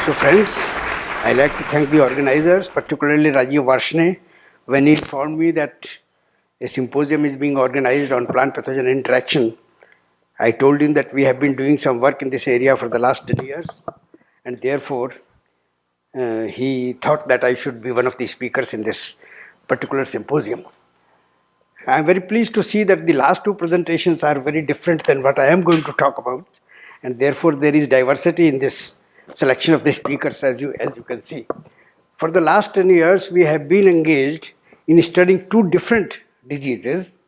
So friends, I like to thank the organizers, particularly Rajiv Varshne, when he informed me that a symposium is being organized on plant pathogen interaction. I told him that we have been doing some work in this area for the last 10 years, and therefore he thought that I should be one of the speakers in this particular symposium. I am very pleased to see that the last two presentations are very different than what I am going to talk about, and therefore there is diversity in this selection of the speakers, as you can see. For the last 10 years, we have been engaged in studying two different diseases.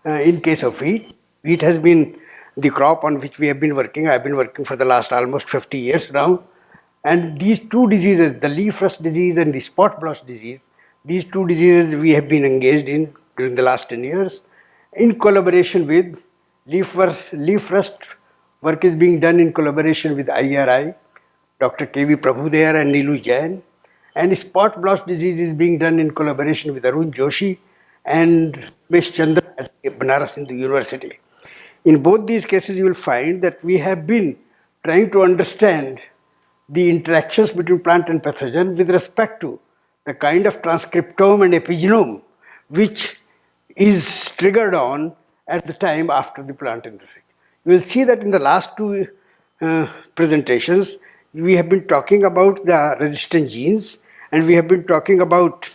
In case of wheat, wheat has been the crop on which we have been working. I have been working for the last almost 50 years now. And these two diseases, the leaf rust disease and the spot blotch disease, these two diseases we have been engaged in during the last 10 years in collaboration with leaf rust work is being done in collaboration with IRI, Dr. K.V. Prabhu there and Neelu Jain, and spot blotch disease is being done in collaboration with Arun Joshi and Ms. Chandra at Banaras Hindu University. In both these cases, you will find that we have been trying to understand the interactions between plant and pathogen with respect to the kind of transcriptome and epigenome which is triggered on at the time after the plant interaction. You will see that in the last two presentations, we have been talking about the resistant genes and we have been talking about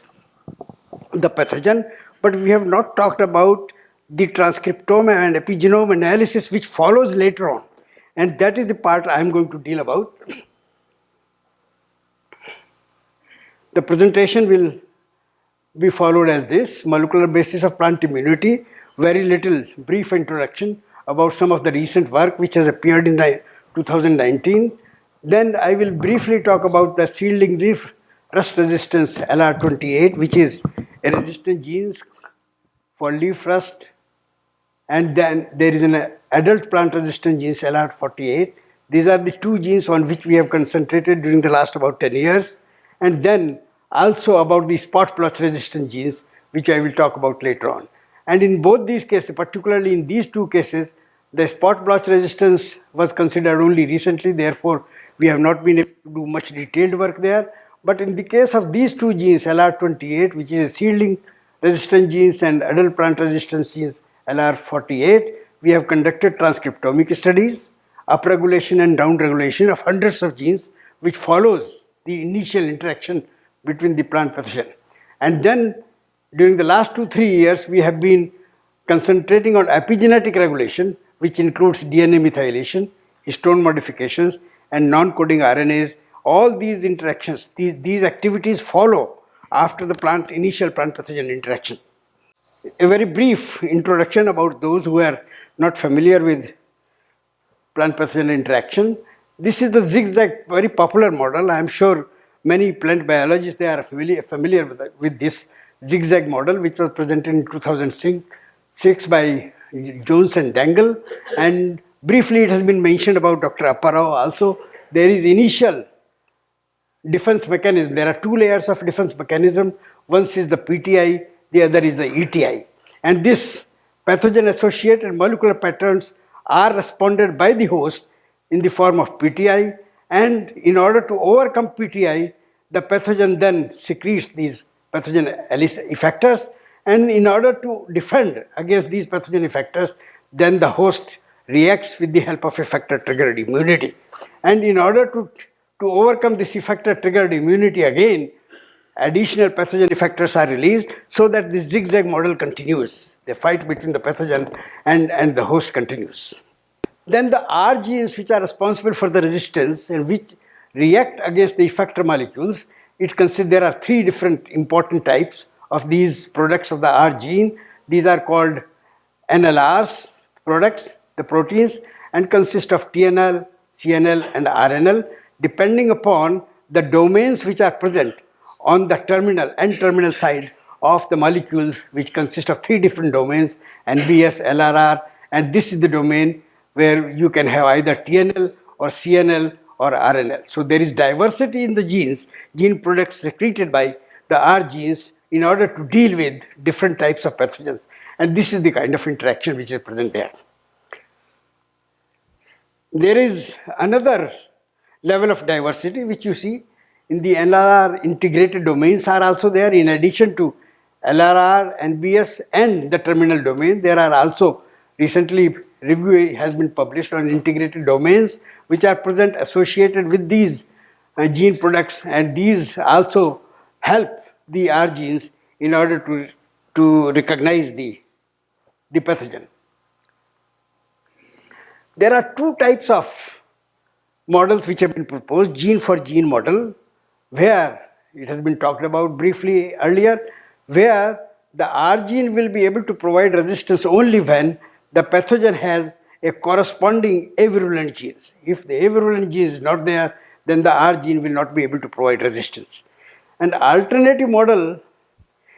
the pathogen, but we have not talked about the transcriptome and epigenome analysis which follows later on. And that is the part I am going to deal about. The presentation will be followed as this: molecular basis of plant immunity, very little brief introduction about some of the recent work which has appeared in 2019. Then I will briefly talk about the seedling leaf rust resistance LR28, which is a resistant gene for leaf rust. And then there is an adult plant resistant gene LR48. These are the two genes on which we have concentrated during the last about 10 years. And then also about the spot blotch resistant genes, which I will talk about later on. And in both these cases, particularly in these two cases, the spot blotch resistance was considered only recently, therefore we have not been able to do much detailed work there. But in the case of these two genes, LR28, which is a seedling resistant genes, and adult plant resistance genes, LR48, we have conducted transcriptomic studies, upregulation and downregulation of hundreds of genes, which follows the initial interaction between the plant pathogen. And then during the last 2-3 years, we have been concentrating on epigenetic regulation, which includes DNA methylation, histone modifications, and non-coding RNAs. All these interactions, these activities follow after the initial plant pathogen interaction. A very brief introduction about those who are not familiar with plant pathogen interaction. This is the zigzag, very popular model. I am sure many plant biologists, they are familiar with this zigzag model, which was presented in 2006 by Jones and Dangle. And briefly it has been mentioned about Dr. Apparao also. There is initial defense mechanism. There are two layers of defense mechanism. One is the PTI, the other is the ETI. And this pathogen associated molecular patterns are responded by the host in the form of PTI, and in order to overcome PTI, the pathogen then secretes these pathogen effectors, and in order to defend against these pathogen effectors, then the host reacts with the help of effector triggered immunity. And in order to overcome this effector triggered immunity again, additional pathogen effectors are released so that this zigzag model continues. The fight between the pathogen and the host continues. Then the R genes, which are responsible for the resistance and which react against the effector molecules, there are three different important types of these products of the R gene. These are called NLRs products, the proteins, and consist of TNL, CNL, and RNL, depending upon the domains which are present on the N-terminal side of the molecules, which consist of three different domains, NBS, LRR, and this is the domain where you can have either TNL or CNL or RNL. So there is diversity in the gene products secreted by the R genes in order to deal with different types of pathogens. And this is the kind of interaction which is present there. There is another level of diversity which you see in the LRR integrated domains are also there. In addition to LRR, NBS and the terminal domain, there are also recently review has been published on integrated domains which are present associated with these gene products, and these also help the R genes in order to recognize the pathogen. There are two types of models which have been proposed: gene for gene model, where it has been talked about briefly earlier, where the R gene will be able to provide resistance only when the pathogen has a corresponding avirulent genes. If the avirulent gene is not there, then the R gene will not be able to provide resistance. An alternative model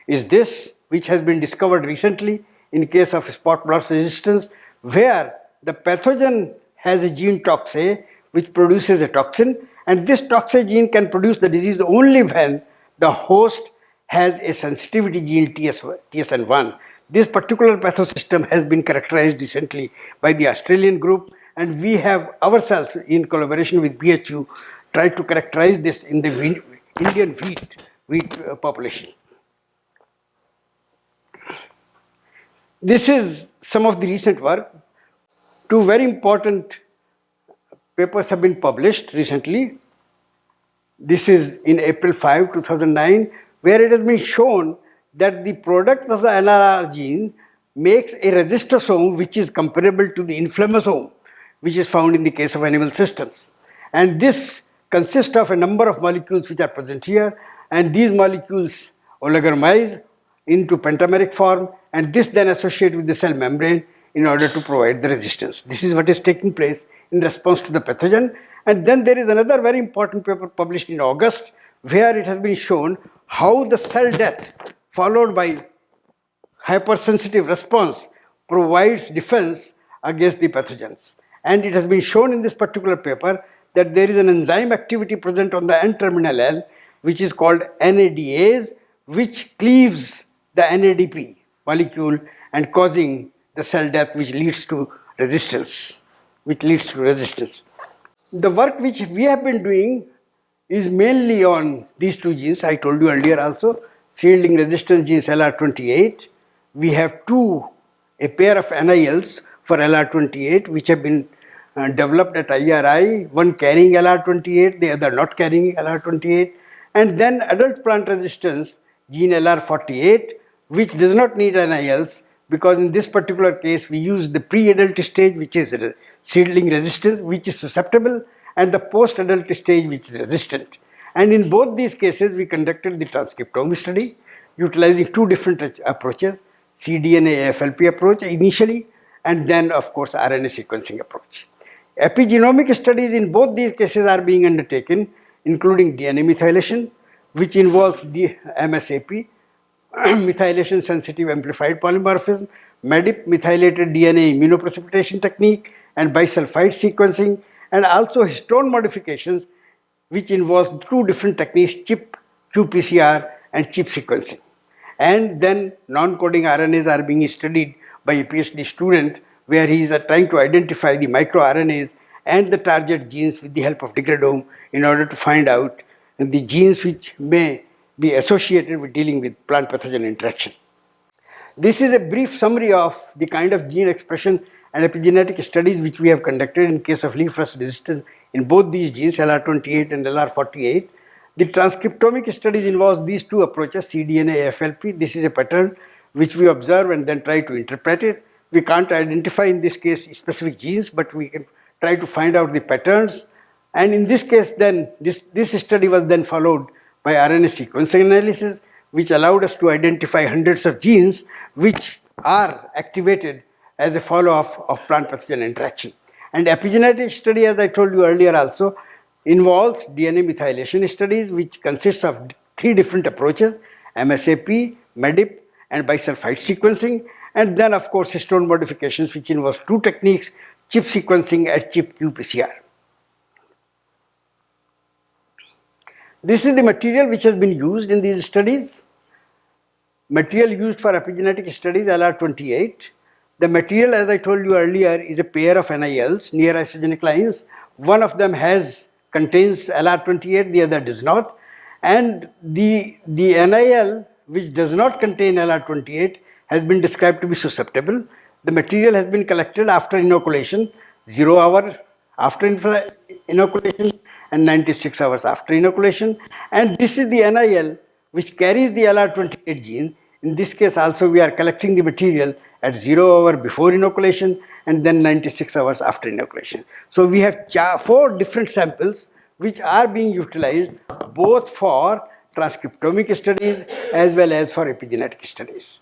is this, which has been discovered recently in case of spot blotch resistance, where the pathogen has a gene toxa which produces a toxin, and this toxa gene can produce the disease only when the host has a sensitivity gene TSN1. This particular pathosystem has been characterized recently by the Australian group, and we have ourselves, in collaboration with BHU, tried to characterize this in the Indian wheat population. This is some of the recent work. Two very important papers have been published recently. This is in April 5, 2009, where it has been shown that the product of the LRR gene makes a resistosome which is comparable to the inflammasome, which is found in the case of animal systems. And this consists of a number of molecules which are present here, and these molecules oligomerize into pentameric form, and this then associates with the cell membrane in order to provide the resistance. This is what is taking place in response to the pathogen. And then there is another very important paper published in August, where it has been shown how the cell death followed by hypersensitive response provides defense against the pathogens. And it has been shown in this particular paper that there is an enzyme activity present on the N-terminal L, which is called NADase, which cleaves the NADP molecule and causing the cell death, which leads to resistance. The work which we have been doing is mainly on these two genes. I told you earlier also, shielding resistance genes LR28. We have a pair of NILs for LR28 which have been developed at IRI, one carrying LR28, the other not carrying LR28, and then adult plant resistance gene LR48, which does not need NILs, because in this particular case we use the pre-adult stage, which is seedling resistant, which is susceptible, and the post-adult stage, which is resistant. And in both these cases we conducted the transcriptome study utilizing two different approaches: cDNA AFLP approach initially, and then of course RNA sequencing approach. Epigenomic studies in both these cases are being undertaken, including DNA methylation, which involves MSAP, methylation sensitive amplified polymorphism, MEDIP, methylated DNA immunoprecipitation technique, and bisulfite sequencing, and also histone modifications, which involves two different techniques: chip qPCR and chip sequencing. And then non-coding RNAs are being studied by a PhD student, where he is trying to identify the micro RNAs and the target genes with the help of degradome in order to find out the genes which may be associated with dealing with plant pathogen interaction. This is a brief summary of the kind of gene expression and epigenetic studies which we have conducted in case of leaf rust resistance in both these genes, LR28 and LR48. The transcriptomic studies involves these two approaches, cDNA AFLP. This is a pattern which we observe and then try to interpret it. We can't identify in this case specific genes, but we can try to find out the patterns. And in this case then, this study was then followed by RNA sequencing analysis, which allowed us to identify hundreds of genes which are activated as a follow-up of plant pathogen interaction. And epigenetic study, as I told you earlier also, involves DNA methylation studies, which consists of three different approaches: MSAP, MEDIP, and bisulfite sequencing. And then of course histone modifications, which involves two techniques: chip sequencing and chip qPCR. This is the material which has been used in these studies. Material used for epigenetic studies, LR28. The material, as I told you earlier, is a pair of NILs, near isogenic lines. One of them has contains LR28, the other does not. And the NIL which does not contain LR28 has been described to be susceptible. The material has been collected after inoculation, 0 hour after inoculation and 96 hours after inoculation. And this is the NIL which carries the LR28 gene. In this case also we are collecting the material at 0 hour before inoculation and then 96 hours after inoculation. So we have 4 different samples which are being utilized both for transcriptomic studies as well as for epigenetic studies.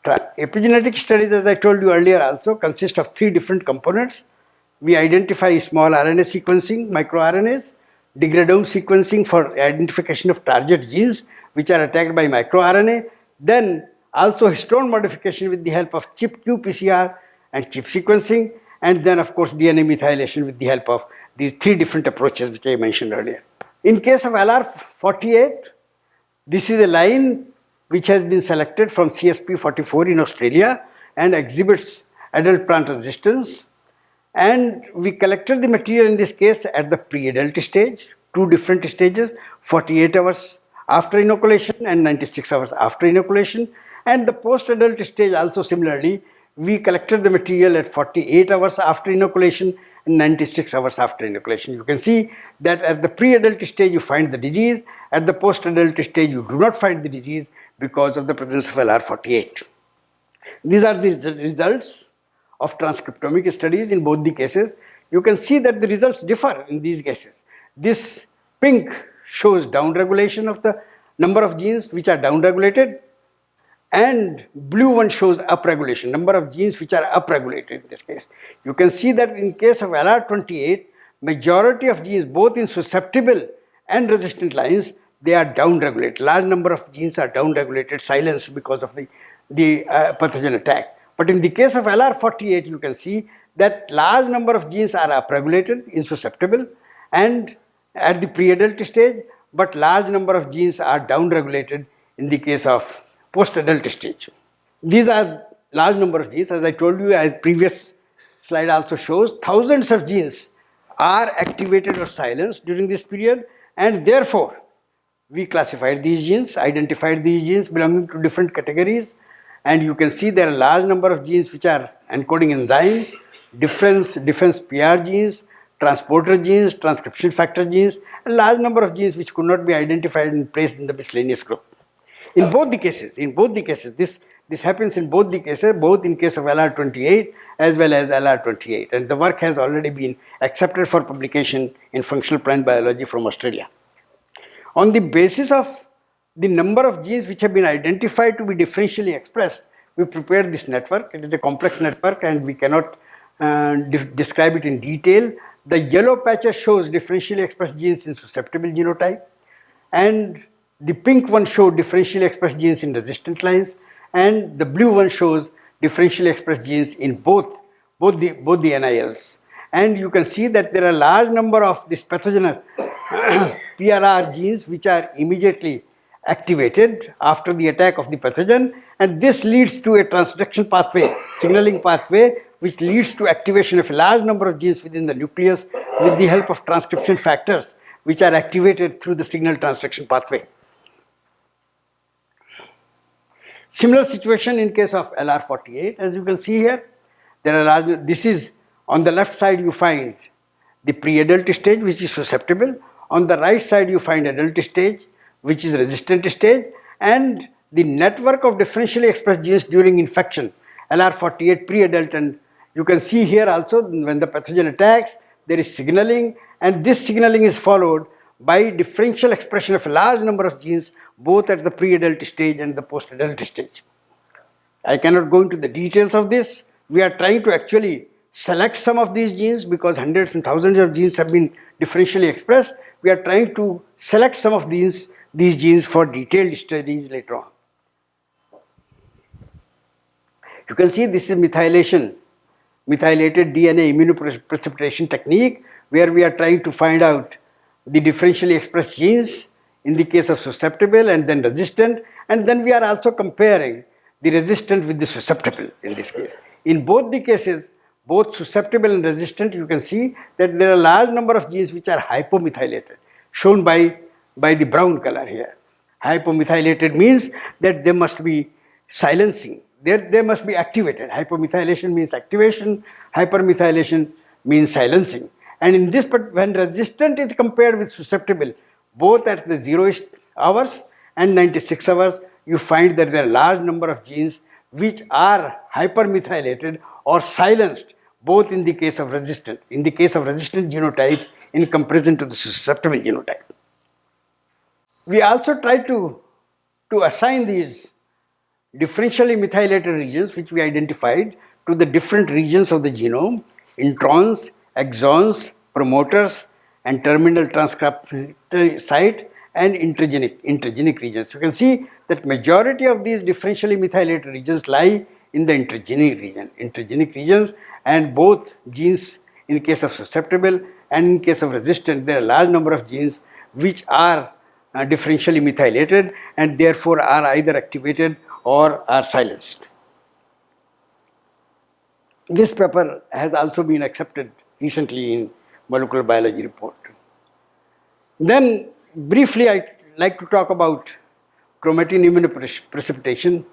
Epigenetic studies, as I told you earlier, also consist of 3 different components. We identify small RNA sequencing, microRNAs, degradome sequencing for identification of target genes which are attacked by microRNA, then also histone modification with the help of ChIP-qPCR and ChIP sequencing, and then of course DNA methylation with the help of these 3 different approaches which I mentioned earlier. In case of LR48, this is a line which has been selected from CSP44 in Australia and exhibits adult plant resistance. And we collected the material in this case at the pre-adult stage, 2 different stages, 48 hours after inoculation and 96 hours after inoculation. And the post-adult stage also similarly, we collected the material at 48 hours after inoculation and 96 hours after inoculation. You can see that at the pre-adult stage you find the disease, at the post-adult stage you do not find the disease because of the presence of LR48. These are the results of transcriptomic studies in both the cases. You can see that the results differ in these cases. This pink shows downregulation of the number of genes which are downregulated, and blue one shows upregulation, number of genes which are upregulated in this case. You can see that in case of LR28, majority of genes both in susceptible and resistant lines, they are downregulated. Large number of genes are downregulated, silenced because of the pathogen attack. But in the case of LR48, you can see that large number of genes are upregulated in susceptible and at the pre-adult stage, but large number of genes are downregulated in the case of post-adult stage. These are large number of genes. As I told you, as previous slide also shows, thousands of genes are activated or silenced during this period, and therefore we classified these genes, identified these genes belonging to different categories, and you can see there are a large number of genes which are encoding enzymes, defense PR genes, transporter genes, transcription factor genes, a large number of genes which could not be identified and placed in the miscellaneous group. In both the cases, this happens in both the cases, both in case of LR28 as well as LR28, and the work has already been accepted for publication in Functional Plant Biology from Australia. On the basis of the number of genes which have been identified to be differentially expressed, we prepared this network. It is a complex network and we cannot describe it in detail. The yellow patches shows differentially expressed genes in susceptible genotype, and the pink one shows differentially expressed genes in resistant lines, and the blue one shows differentially expressed genes in both the NILs. And you can see that there are a large number of these pathogenic PRR genes which are immediately activated after the attack of the pathogen, and this leads to a transduction pathway, signaling pathway, which leads to activation of a large number of genes within the nucleus with the help of transcription factors which are activated through the signal transduction pathway. Similar situation in case of LR48, as you can see here. There are large, this is on the left side you find the pre-adult stage which is susceptible, on the right side you find adult stage which is resistant stage, and the network of differentially expressed genes during infection, LR48 pre-adult, and you can see here also when the pathogen attacks there is signaling, and this signaling is followed by differential expression of a large number of genes both at the pre-adult stage and the post-adult stage. I cannot go into the details of this. We are trying to actually select some of these genes because hundreds and thousands of genes have been differentially expressed. We are trying to select some of these genes for detailed studies later on. You can see this is methylation, methylated DNA immunoprecipitation technique, where we are trying to find out the differentially expressed genes in the case of susceptible and then resistant, and then we are also comparing the resistant with the susceptible in this case. In both the cases, both susceptible and resistant, you can see that there are a large number of genes which are hypomethylated, shown by the brown color here. Hypomethylated means that they must be silencing, they must be activated. Hypomethylation means activation, hypermethylation means silencing. And in this, when resistant is compared with susceptible, both at the 0 hours and 96 hours, you find that there are a large number of genes which are hypermethylated or silenced, both in the case of resistant, genotype in comparison to the susceptible genotype. We also try to assign these differentially methylated regions which we identified to the different regions of the genome: introns, exons, promoters, and terminal transcriptome site, and intergenic regions. You can see that majority of these differentially methylated regions lie in the intergenic regions, and both genes, in case of susceptible and in case of resistant, there are a large number of genes which are differentially methylated and therefore are either activated or are silenced. This paper has also been accepted recently in Molecular Biology Report. Then briefly I'd like to talk about chromatin immunoprecipitation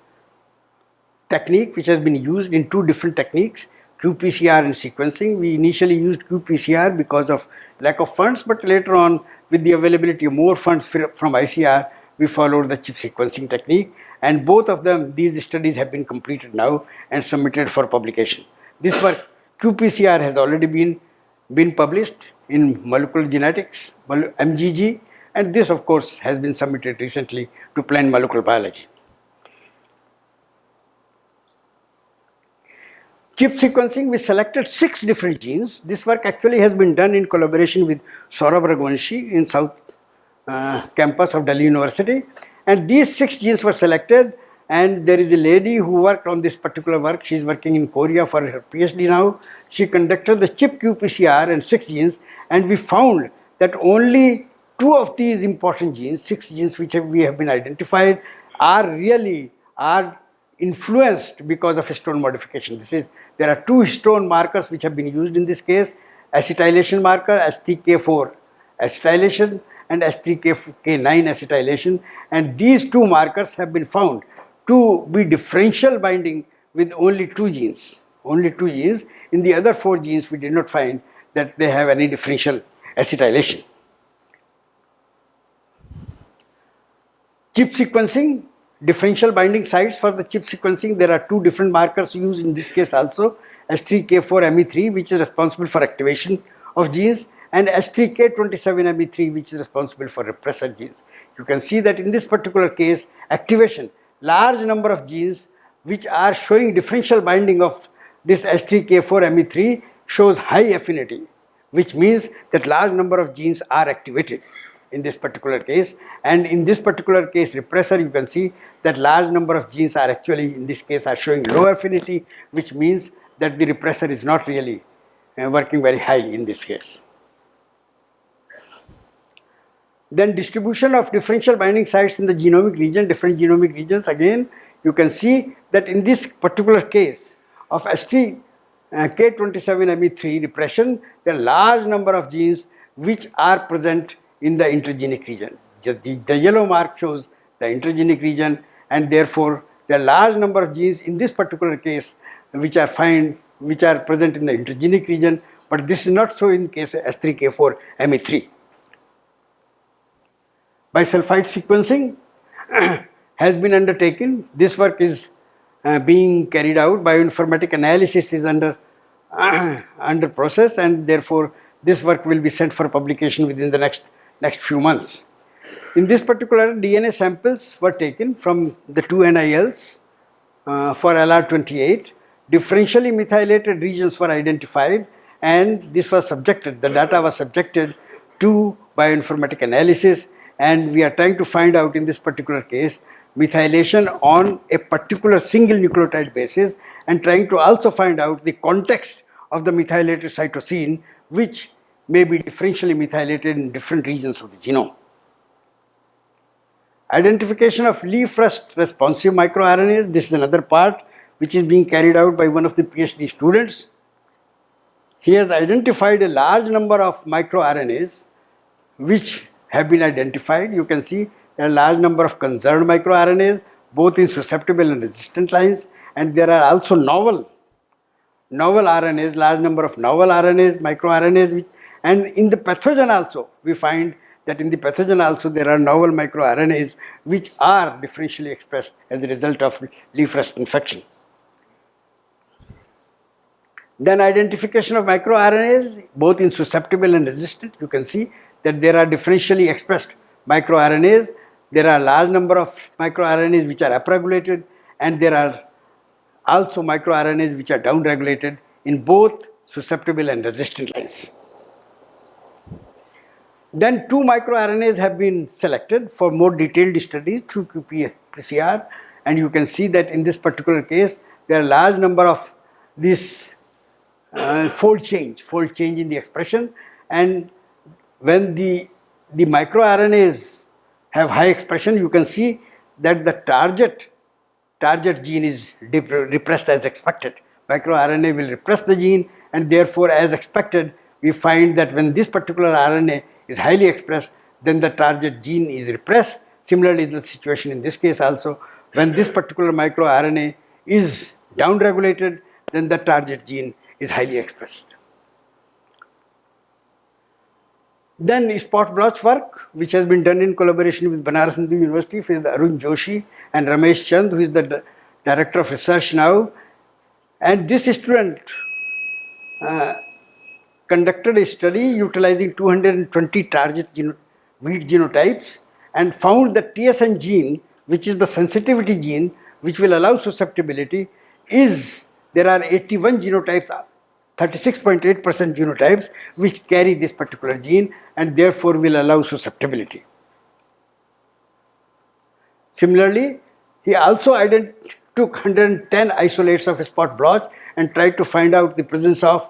technique, which has been used in two different techniques, qPCR and sequencing. We initially used qPCR because of lack of funds, but later on, with the availability of more funds from ICR, we followed the chip sequencing technique, and both of them, these studies have been completed now and submitted for publication. This work, qPCR, has already been published in Molecular Genetics, MGG, and this of course has been submitted recently to Plant Molecular Biology. Chip sequencing, we selected 6 different genes. This work actually has been done in collaboration with Saurabh Raghuvanshi in South campus of Delhi University. And these 6 genes were selected, and there is a lady who worked on this particular work. She is working in Korea for her PhD now. She conducted the chip qPCR and 6 genes, and we found that only 2 of these important genes, 6 genes which we have been identified, are influenced because of histone modification. There are 2 histone markers which have been used in this case: acetylation marker, H3K4 acetylation, and H3K9 acetylation, and these 2 markers have been found to be differential binding with only 2 genes. In the other 4 genes, we did not find that they have any differential acetylation. Chip sequencing, differential binding sites for the chip sequencing, there are 2 different markers used in this case also: H3K4ME3, which is responsible for activation of genes, and H3K27ME3, which is responsible for repressor genes. You can see that in this particular case, activation, large number of genes which are showing differential binding of this H3K4ME3 shows high affinity, which means that large number of genes are activated in this particular case. And in this particular case, repressor, you can see that large number of genes are actually, in this case, are showing low affinity, which means that the repressor is not really working very high in this case. Then distribution of differential binding sites in the genomic region, different genomic regions. Again, you can see that in this particular case of H3K27ME3 repression, there are large number of genes which are present in the intergenic region. The yellow mark shows the intergenic region, and therefore there are large number of genes in this particular case which are present in the intergenic region, but this is not so in case of H3K4ME3. Bisulfite sequencing has been undertaken. This work is being carried out. Bioinformatic analysis is under process, and therefore this work will be sent for publication within the next few months. In this particular, DNA samples were taken from the 2 NILs for LR28. Differentially methylated regions were identified, and the data was subjected to bioinformatic analysis, and we are trying to find out in this particular case methylation on a particular single nucleotide basis, and trying to also find out the context of the methylated cytosine, which may be differentially methylated in different regions of the genome. Identification of leaf-rust responsive microRNAs. This is another part which is being carried out by one of the PhD students. He has identified a large number of microRNAs which have been identified. You can see there are a large number of conserved microRNAs, both in susceptible and resistant lines, and there are also novel RNAs, large number of novel RNAs, microRNAs, and in the pathogen also, we find that in the pathogen also there are novel microRNAs which are differentially expressed as a result of leaf rust infection. Then identification of microRNAs, both in susceptible and resistant. You can see that there are differentially expressed microRNAs. There are a large number of microRNAs which are upregulated, and there are also microRNAs which are downregulated in both susceptible and resistant lines. Then 2 microRNAs have been selected for more detailed studies through qPCR, and you can see that in this particular case there are a large number of these fold change in the expression, and when the microRNAs have high expression, you can see that the target gene is repressed as expected. MicroRNA will repress the gene, and therefore as expected we find that when this particular RNA is highly expressed, then the target gene is repressed. Similarly, the situation in this case also, when this particular microRNA is downregulated, then the target gene is highly expressed. Then spot blotch work, which has been done in collaboration with Banaras Hindu University with Arun Joshi and Ramesh Chand, who is the director of research now. And this student conducted a study utilizing 220 target wheat genotypes and found that TSN gene, which is the sensitivity gene which will allow susceptibility, there are 81 genotypes, 36.8% genotypes which carry this particular gene and therefore will allow susceptibility. Similarly, he also took 110 isolates of spot blotch and tried to find out the presence of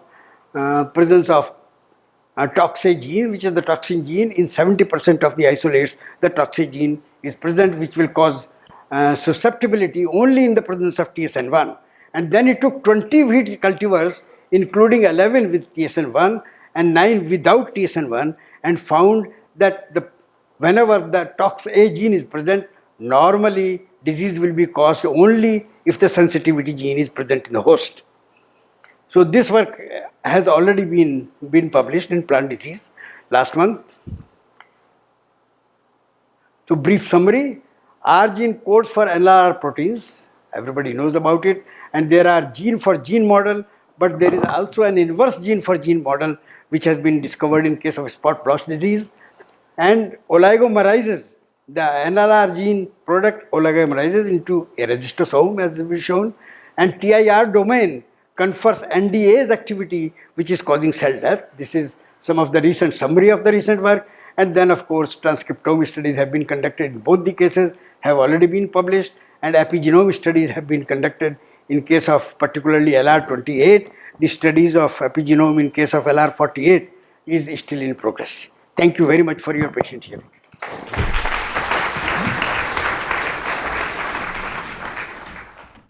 toxin gene, which is the toxin gene. In 70% of the isolates, the toxin gene is present, which will cause susceptibility only in the presence of TSN1. And then he took 20 wheat cultivars, including 11 with TSN1 and 9 without TSN1, and found that whenever the toxin A gene is present, normally disease will be caused only if the sensitivity gene is present in the host. So this work has already been published in Plant Disease last month. So brief summary, R gene codes for NLR proteins, everybody knows about it, and there are gene for gene model, but there is also an inverse gene for gene model which has been discovered in case of spot blotch disease, and oligomerizes the NLR gene product oligomerizes into a registosome as we shown, and TIR domain confers NDA's activity which is causing cell death. This is some of the recent summary of the recent work, and then of course transcriptome studies have been conducted in both the cases, have already been published, and epigenome studies have been conducted in case of particularly LR28. The studies of epigenome in case of LR48 is still in progress. Thank you very much for your patient hearing.